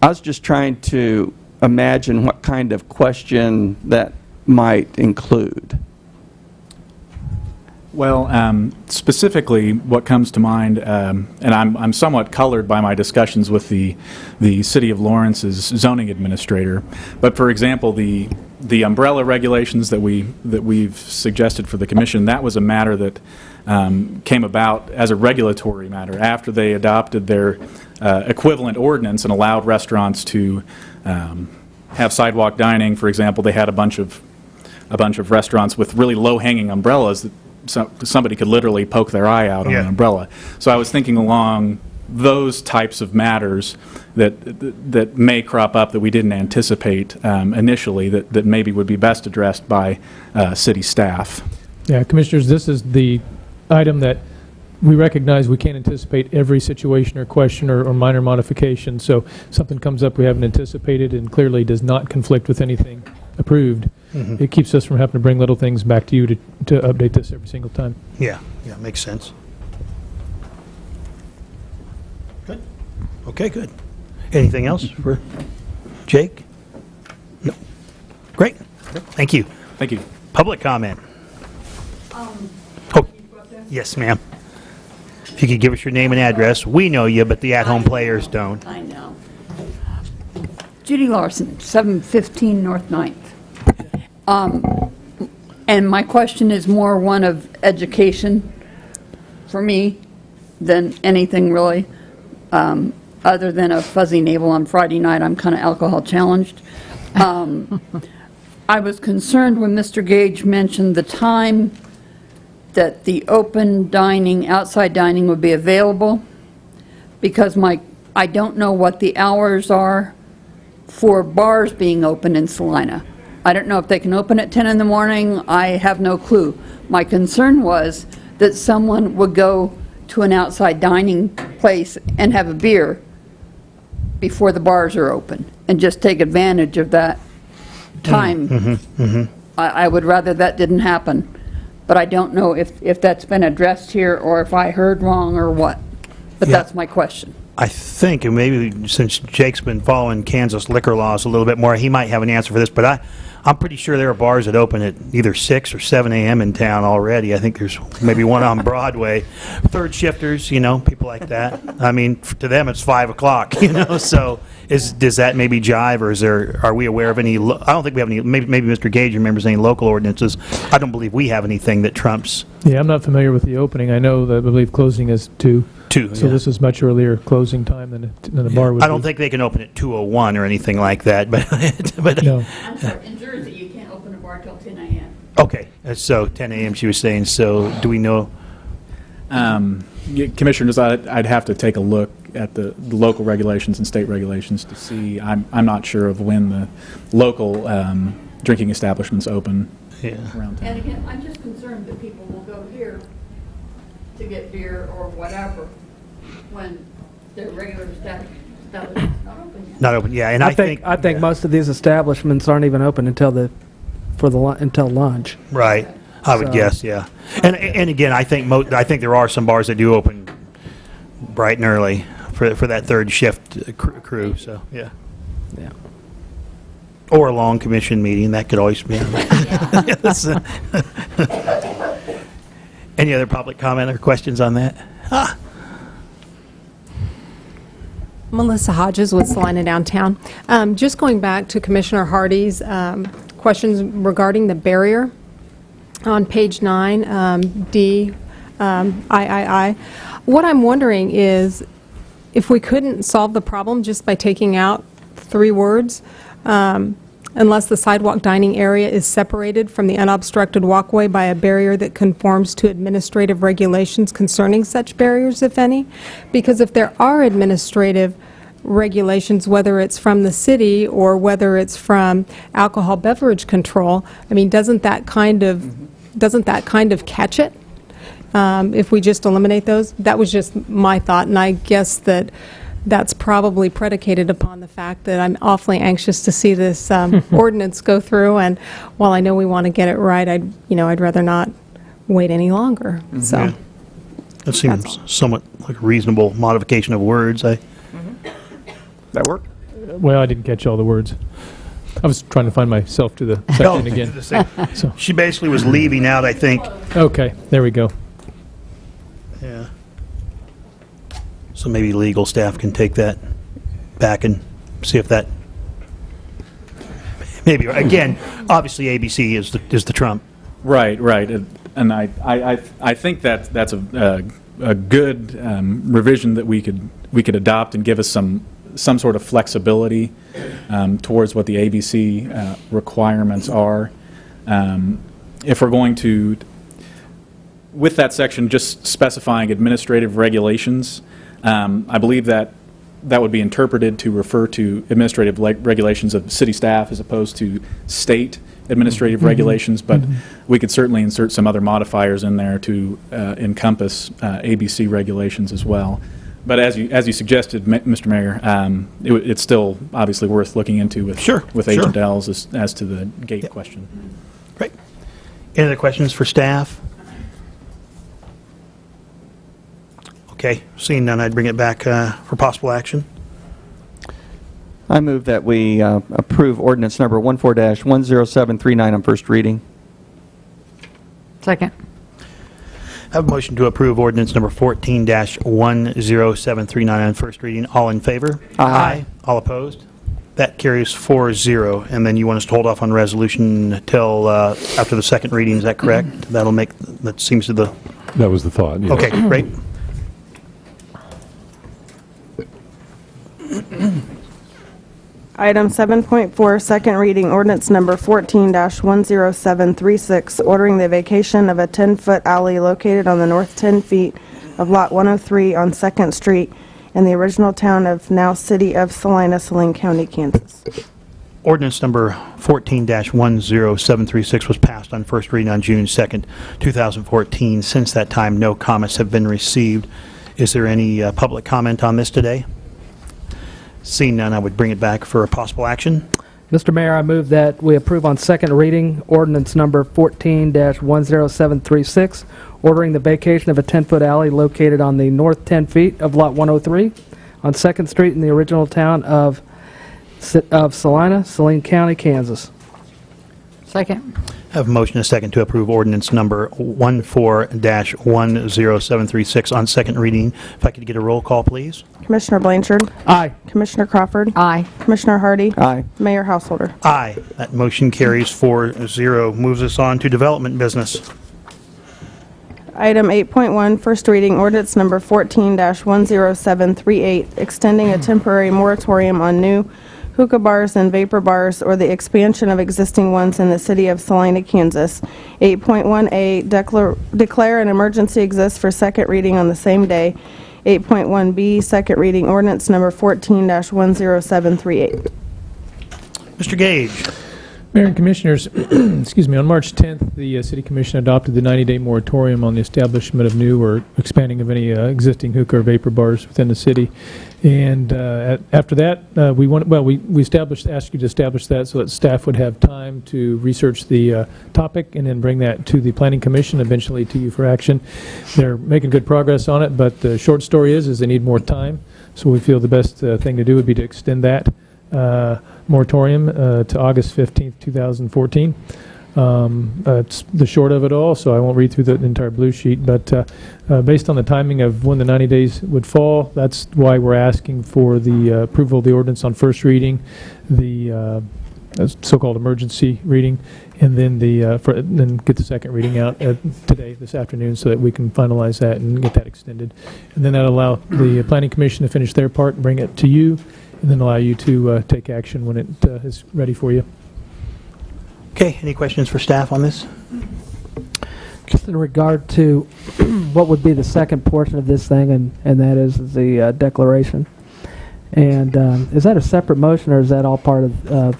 was just trying to imagine what kind of question that might include. Well, specifically, what comes to mind, and I'm somewhat colored by my discussions with the City of Lawrence's zoning administrator. But for example, the umbrella regulations that we've suggested for the commission, that was a matter that came about as a regulatory matter after they adopted their equivalent ordinance and allowed restaurants to have sidewalk dining. For example, they had a bunch of restaurants with really low-hanging umbrellas that somebody could literally poke their eye out on an umbrella. So I was thinking along those types of matters that may crop up that we didn't anticipate initially that maybe would be best addressed by city staff. Yeah, Commissioners, this is the item that we recognize we can't anticipate every situation or question or minor modification. So something comes up we haven't anticipated and clearly does not conflict with anything approved. Mm-hmm. It keeps us from having to bring little things back to you to update this every single time. Yeah, makes sense. Good. Okay, good. Anything else for Jake? No. Great. Thank you. Thank you. Public comment. Yes, ma'am. If you could give us your name and address. We know you, but the at-home players don't. I know. Judy Larson, 715 North 9th. And my question is more one of education for me than anything really, other than a fuzzy navel on Friday night. I'm kind of alcohol challenged. I was concerned when Mr. Gage mentioned the time that the open dining, outside dining would be available, because I don't know what the hours are for bars being open in Salina. I don't know if they can open at 10 in the morning. I have no clue. My concern was that someone would go to an outside dining place and have a beer before the bars are open and just take advantage of that time. I would rather that didn't happen. But I don't know if that's been addressed here or if I heard wrong or what. But that's my question. I think, and maybe since Jake's been following Kansas liquor laws a little bit more, he might have an answer for this, but I'm pretty sure there are bars that open at either 6 or 7 a.m. in town already. I think there's maybe one on Broadway. Third shifters, people like that. I mean, to them it's 5 o'clock, so does that maybe jive, or are we aware of any, I don't think we have any, maybe Mr. Gage remembers any local ordinances. I don't believe we have anything that trumps. Yeah, I'm not familiar with the opening. I know that I believe closing is 2. So this is much earlier closing time than a bar would be. I don't think they can open at 2:01 or anything like that, but no. I'm sorry, in Jersey you can't open a bar till 10 a.m. Okay, so 10 a.m. she was saying. So do we know? Commissioners, I'd have to take a look at the local regulations and state regulations to see. I'm not sure of when the local drinking establishments open around town. And again, I'm just concerned that people will go here to get beer or whatever when their regular establishment's not open yet. Not open, yeah. And I think most of these establishments aren't even open until until lunch. Right. I would guess, yeah. And again, I think there are some bars that do open bright and early for that third shift crew. So yeah. Or a long commission meeting, that could always be. Any other public comment or questions on that? Melissa Hodges with Salina Downtown. Just going back to Commissioner Hardy's questions regarding the barrier on page 9, D, III. What I'm wondering is if we couldn't solve the problem just by taking out 3 words, unless the sidewalk dining area is separated from the unobstructed walkway by a barrier that conforms to administrative regulations concerning such barriers, if any. Because if there are administrative regulations, whether it's from the city or whether it's from alcohol beverage control, I mean, doesn't that kind of catch it? If we just eliminate those? That was just my thought, and I guess that that's probably predicated upon the fact that I'm awfully anxious to see this ordinance go through, and while I know we want to get it right, I'd rather not wait any longer, so. Yeah. That seems That's all. somewhat like a reasonable modification of words. That work? Well, I didn't catch all the words. I was trying to find myself to the section again. So, She basically was leaving out, I think. okay, there we go. Yeah. So maybe legal staff can take that back and see if that, maybe, again, obviously ABC is the trump. Right, right. And I think that's a good revision that we could adopt and give us some sort of flexibility towards what the ABC requirements are. If we're going to, with that section just specifying administrative regulations, I believe that would be interpreted to refer to administrative regulations of city staff as opposed to state administrative regulations, but we could certainly insert some other modifiers in there to encompass ABC regulations as well. But as you suggested, Mr. Mayor, it's still obviously worth looking into with Agent Ells as to the gate question. Great. Any other questions for staff? Okay, seeing none, I'd bring it back for possible action. I move that we approve ordinance number 14-10739 on first reading. Second. I have a motion to approve ordinance number 14-10739 on first reading. All in favor? Aye. All opposed? That carries 4-0. And then you want us to hold off on resolution until after the second reading, is that correct? That seems to the... That was the thought, yes. Okay, great. Item 7.4, second reading, ordinance number 14-10736, ordering the vacation of a 10-foot alley located on the north 10 feet of Lot 103 on 2nd Street in the original town of now City of Salina, Saline County, Kansas. Ordinance number 14-10736 was passed on first reading on June 2nd, 2014. Since that time, no comments have been received. Is there any public comment on this today? Seeing none, I would bring it back for a possible action. Mr. Mayor, I move that we approve on second reading ordinance number 14-10736, ordering the vacation of a 10-foot alley located on the north 10 feet of Lot 103 on 2nd Street in the original town of Salina, Saline County, Kansas. Second. I have a motion and a second to approve ordinance number 14-10736 on second reading. If I could get a roll call, please. Commissioner Blanchard. Aye. Commissioner Crawford. Aye. Commissioner Hardy. Aye. Mayor Householder. Aye. That motion carries 4-0. Moves us on to development business. Item 8.1, first reading, ordinance number 14-10738, extending a temporary moratorium on new hookah bars and vapor bars or the expansion of existing ones in the city of Salina, Kansas. 8.1A, declare an emergency exists for second reading on the same day. 8.1B, second reading, ordinance number 14-10738. Mr. Gage. Mayor and Commissioners, excuse me, on March 10th, the City Commission adopted the 90-day moratorium on the establishment of new or expanding of any existing hookah or vapor bars within the city. And after that, asked you to establish that so that staff would have time to research the topic and then bring that to the Planning Commission, eventually to you for action. They're making good progress on it, but the short story is they need more time. So we feel the best thing to do would be to extend that moratorium to August 15th, 2014. It's the short of it all, so I won't read through the entire blue sheet, but based on the timing of when the 90 days would fall, that's why we're asking for the approval of the ordinance on first reading, the so-called emergency reading, and then then get the second reading out today, this afternoon, so that we can finalize that and get that extended. And then that'll allow the Planning Commission to finish their part and bring it to you, and then allow you to take action when it is ready for you. Okay, any questions for staff on this? Just in regard to what would be the second portion of this thing, and that is the declaration. And is that a separate motion, or is that all part of a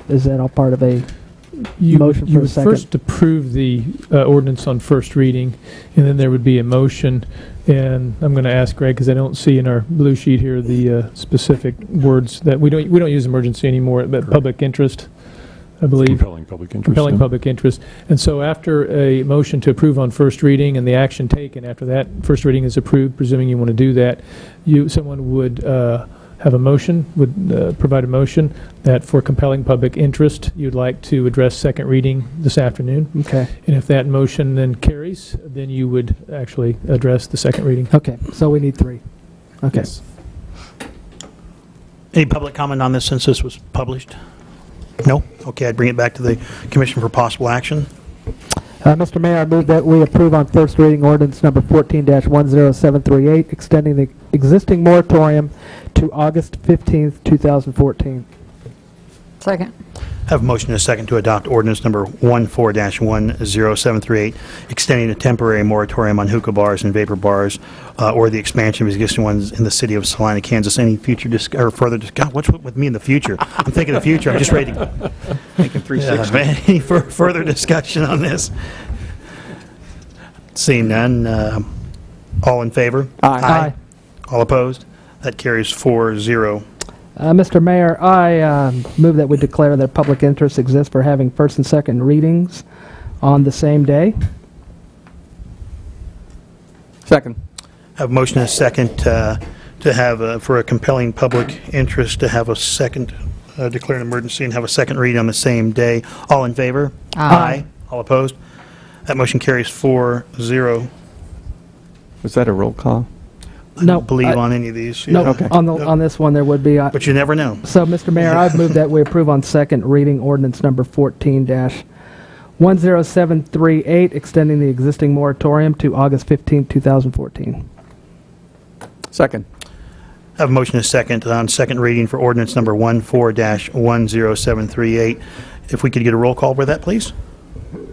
Motion for You a would second. first approve the ordinance on first reading, and then there would be a motion, and I'm going to ask Greg, because I don't see in our blue sheet here the specific words that we don't use emergency anymore, but public interest, I believe. Compelling public interest. Compelling yeah. public interest. And so after a motion to approve on first reading and the action taken after that first reading is approved, presuming you want to do that, someone would have a motion, would provide a motion that for compelling public interest, you'd like to address second reading this afternoon. Okay. And if that motion then carries, then you would actually address the second reading. Okay, so we need 3. Okay. Yes. Any public comment on this since this was published? No? Okay, I'd bring it back to the Commission for possible action. Mr. Mayor, I move that we approve on first reading ordinance number 14-10738, extending the existing moratorium to August 15th, 2014. Second. Have a motion and a second to adopt ordinance number 14-10738, extending a temporary moratorium on hookah bars and vapor bars, or the expansion of existing ones in the city of Salina, Kansas. Any future or further God, what's with me in the future? I'm thinking of the future. I'm just ready to Thinking 360. any further discussion on this? Seeing none, all in favor? Aye. All opposed? That carries 4-0. Mr. Mayor, I move that we declare that public interest exists for having first and second readings on the same day. Second. Have a motion and a second to have, for a compelling public interest, to have a second, declare an emergency and have a second read on the same day. All in favor? Aye. All opposed? That motion carries 4-0. Was that a roll call? I No, don't believe I- on any of these. No, Yeah. Okay. on this one there would be. But you never know. So, Mr. Mayor, I've moved that we approve on second reading ordinance number 14-10738, extending the existing moratorium to August 15th, 2014. Second. Have a motion and a second on second reading for ordinance number 14-10738. If we could get a roll call for that, please.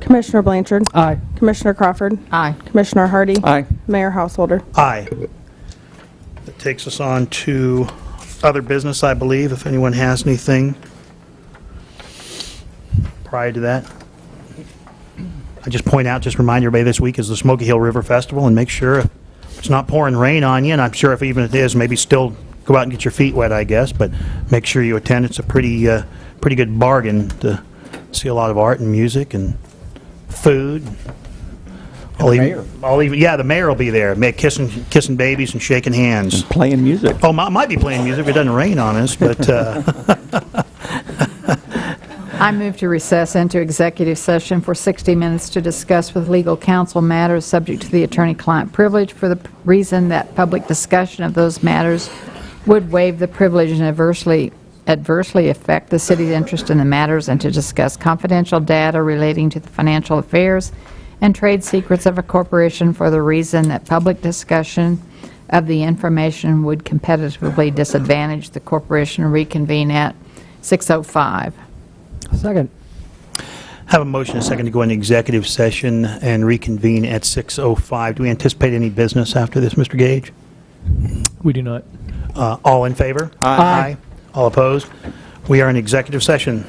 Commissioner Blanchard. Aye. Commissioner Crawford. Aye. Commissioner Hardy. Aye. Mayor Householder. Aye. That takes us on to other business, I believe, if anyone has anything prior to that. I just point out, just remind everybody this week is the Smoky Hill River Festival, and make sure if it's not pouring rain on you, and I'm sure if even if it is, maybe still go out and get your feet wet, I guess, but make sure you attend. It's a pretty good bargain to see a lot of art and music and food. And the mayor. Yeah, the mayor will be there, kissing babies and shaking hands. Playing music. Oh, might be playing music if it doesn't rain on us, but I move to recess into executive session for 60 minutes to discuss with legal counsel matters subject to the attorney-client privilege for the reason that public discussion of those matters would waive the privilege and adversely affect the city's interest in the matters, and to discuss confidential data relating to the financial affairs and trade secrets of a corporation for the reason that public discussion of the information would competitively disadvantage the corporation. Reconvene at 6:05. Second. have a motion and a second to go into executive session and reconvene at 6:05. Do we anticipate any business after this, Mr. Gage? We do not. All in favor? Aye. All opposed? We are in executive session.